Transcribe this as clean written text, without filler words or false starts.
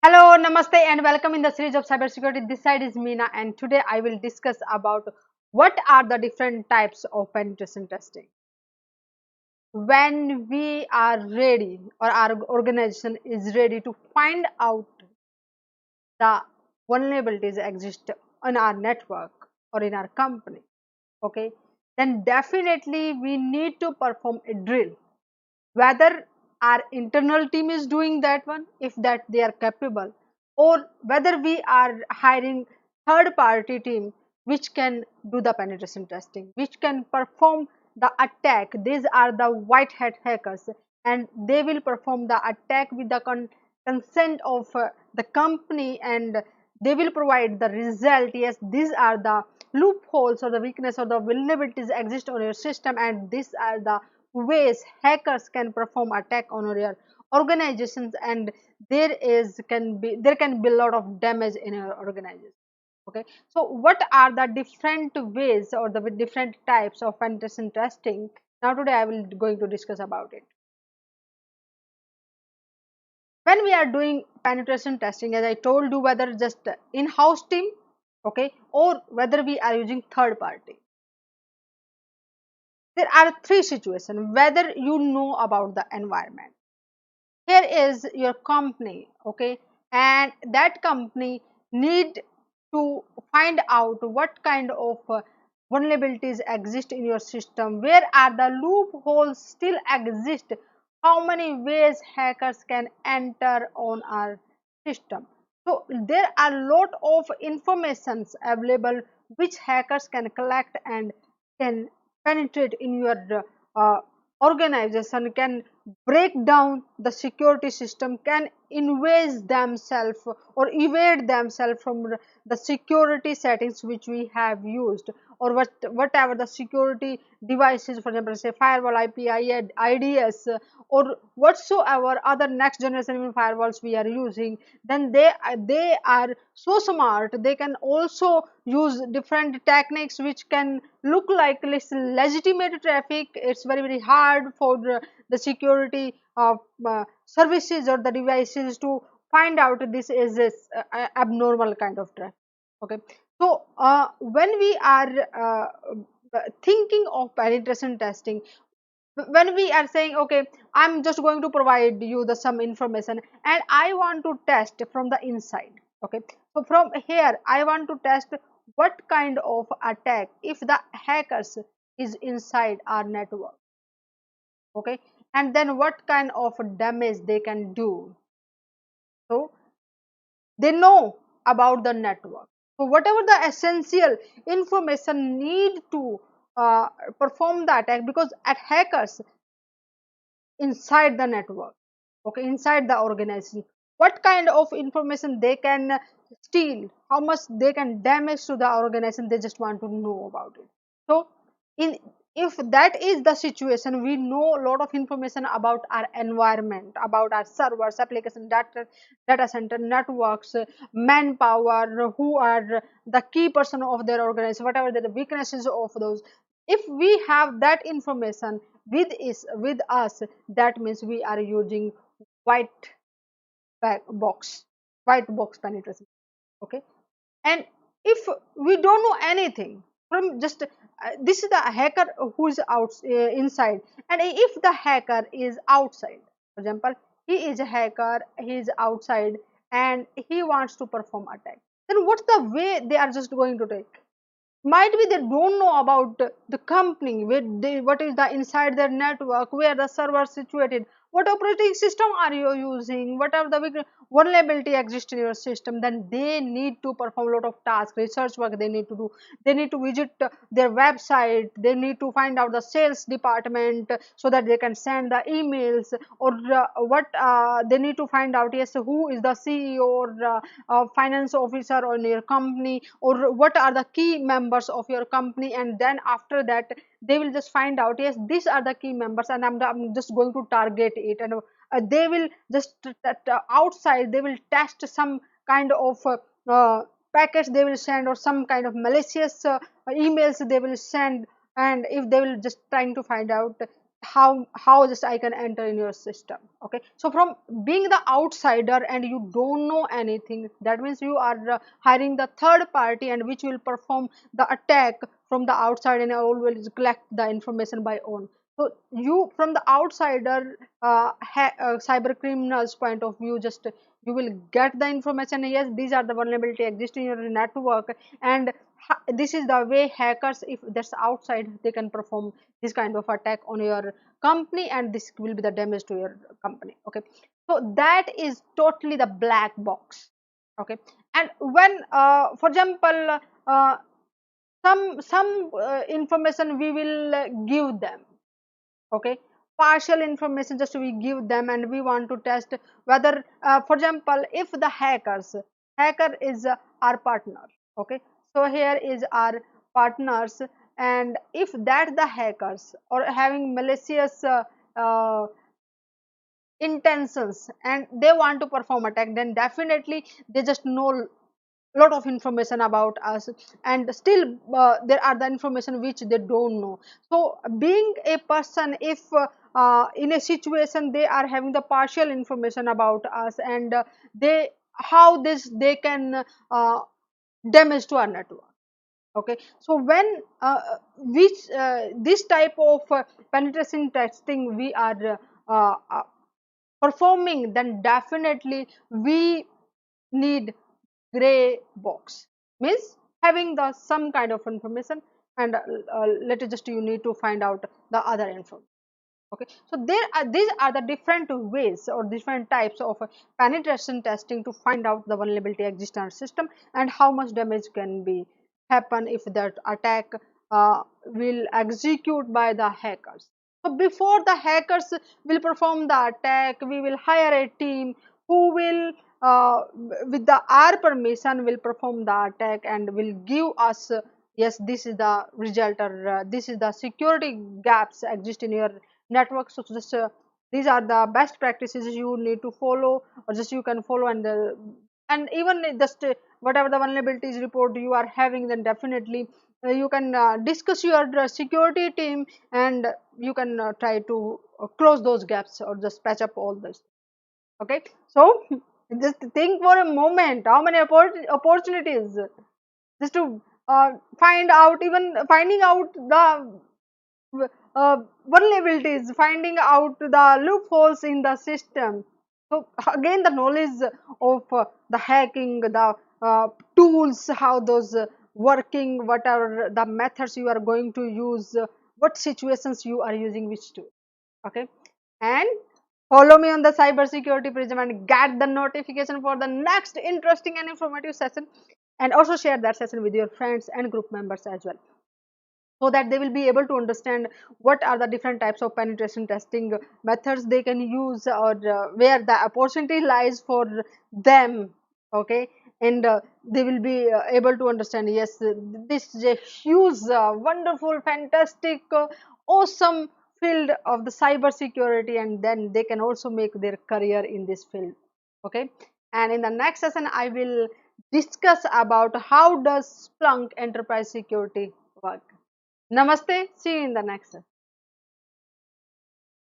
Hello, namaste, and welcome in the series of cybersecurity. This side is Meena, and today I will discuss about what are the different types of penetration testing. When we are ready, or our organization is ready to find out the vulnerabilities exist on our network or in our company, okay, then definitely we need to perform a drill, whether our internal team is doing that one if that they are capable, or whether we are hiring third party team which can do the penetration testing, which can perform the attack. These are the white hat hackers, and they will perform the attack with the consent of the company, and they will provide the result. Yes, these are the loopholes or the weakness or the vulnerabilities exist on your system, and these are the ways hackers can perform attack on your organizations, and there can be a lot of damage in your organization. Okay, so what are the different ways or the different types of penetration testing? Now today I will going to discuss about it. When we are doing penetration testing, as I told you, whether just in-house team, okay, or whether we are using third party, there are three situations. Whether you know about the environment, here is your company, okay, and that company need to find out what kind of vulnerabilities exist in your system, where are the loopholes still exist, how many ways hackers can enter on our system. So there are a lot of informations available which hackers can collect and can penetrate in your uh, organization, can break down the security system, can invade themselves or evade themselves from the security settings which we have used, or whatever the security devices, for example say firewall, IDS, or whatsoever other next generation firewalls we are using. Then they are so smart, they can also use different techniques which can look like legitimate traffic. It's very hard for the security services or the devices to find out this is this abnormal kind of traffic. Okay, so when we are thinking of penetration testing, when we are saying, okay, I'm just going to provide you the some information and I want to test from the inside. Okay, so from here I want to test what kind of attack if the hackers is inside our network. Okay, and then what kind of damage they can do. So they know about the network, so whatever the essential information need to uh, perform the attack, because at hackers inside the network, okay, inside the organization, what kind of information they can steal, how much they can damage to the organization, they just want to know about it. So in if that is the situation, we know a lot of information about our environment, about our servers, application, data center networks, manpower, who are the key person of their organization, whatever the weaknesses of those. If we have that information with us, that means we are using white box, white box penetration. Okay, and if we don't know anything from just this is the hacker who is inside, and if the hacker is outside, for example he is a hacker, he is outside and he wants to perform attack, then what's the way they are just going to take? Might be they don't know about the company, what is the inside their network, where the server is situated, what operating system are you using, what are the vulnerability exist in your system. Then they need to perform a lot of tasks, research work they need to do. They need to visit their website, they need to find out the sales department so that they can send the emails, or what they need to find out, yes, who is the CEO or finance officer on your company, or what are the key members of your company. And then after that they will just find out, yes, these are the key members, and I'm just going to target it. And they will just outside they will test some kind of package they will send, or some kind of malicious emails they will send, and if they will just trying to find out how just I can enter in your system. Okay, so from being the outsider and you don't know anything, that means you are hiring the third party and which will perform the attack from the outside and always collect the information by own. So you from the outsider cyber criminals point of view, just you will get the information, yes, these are the vulnerability exist in your network, and this is the way hackers, if that's outside, they can perform this kind of attack on your company, and this will be the damage to your company. Okay, so that is totally the black box. Okay, and when for example some information we will give them. Okay, partial information just we give them, and we want to test whether for example if the hacker is our partner. Okay, so here is our partners, and if that the hackers or having malicious uh, intentions and they want to perform attack, then definitely they just know lot of information about us, and still there are the information which they don't know. So being a person, if in a situation they are having the partial information about us, and they how this they can damage to our network. Okay, so when which this type of penetration testing we are performing, then definitely we need gray box, means having the some kind of information, and later just you need to find out the other info. Okay, so there are these are the different ways or different types of penetration testing to find out the vulnerability exists in our system and how much damage can be happen if that attack will execute by the hackers. So before the hackers will perform the attack, we will hire a team who will with the our permission will perform the attack and will give us yes, this is the result, or this is the security gaps exist in your network. So just these are the best practices you need to follow, or just you can follow, and even just whatever the vulnerabilities report you are having, then definitely you can discuss your security team, and you can try to close those gaps or just patch up all this. Okay, so just think for a moment how many opportunities just to find out, even finding out the uh, vulnerabilities, finding out the loopholes in the system. So again, the knowledge of the hacking, the tools, how those working, what are the methods you are going to use, what situations you are using which tool. Okay, and follow me on the cybersecurity prism and get the notification for the next interesting and informative session, and also share that session with your friends and group members as well, so that they will be able to understand what are the different types of penetration testing methods they can use, or where the opportunity lies for them. Okay, and they will be able to understand, yes, this is a huge wonderful fantastic awesome field of the cyber security, and then they can also make their career in this field. Okay, and in the next session I will discuss about how does Splunk enterprise security work. Namaste. See you in the next session.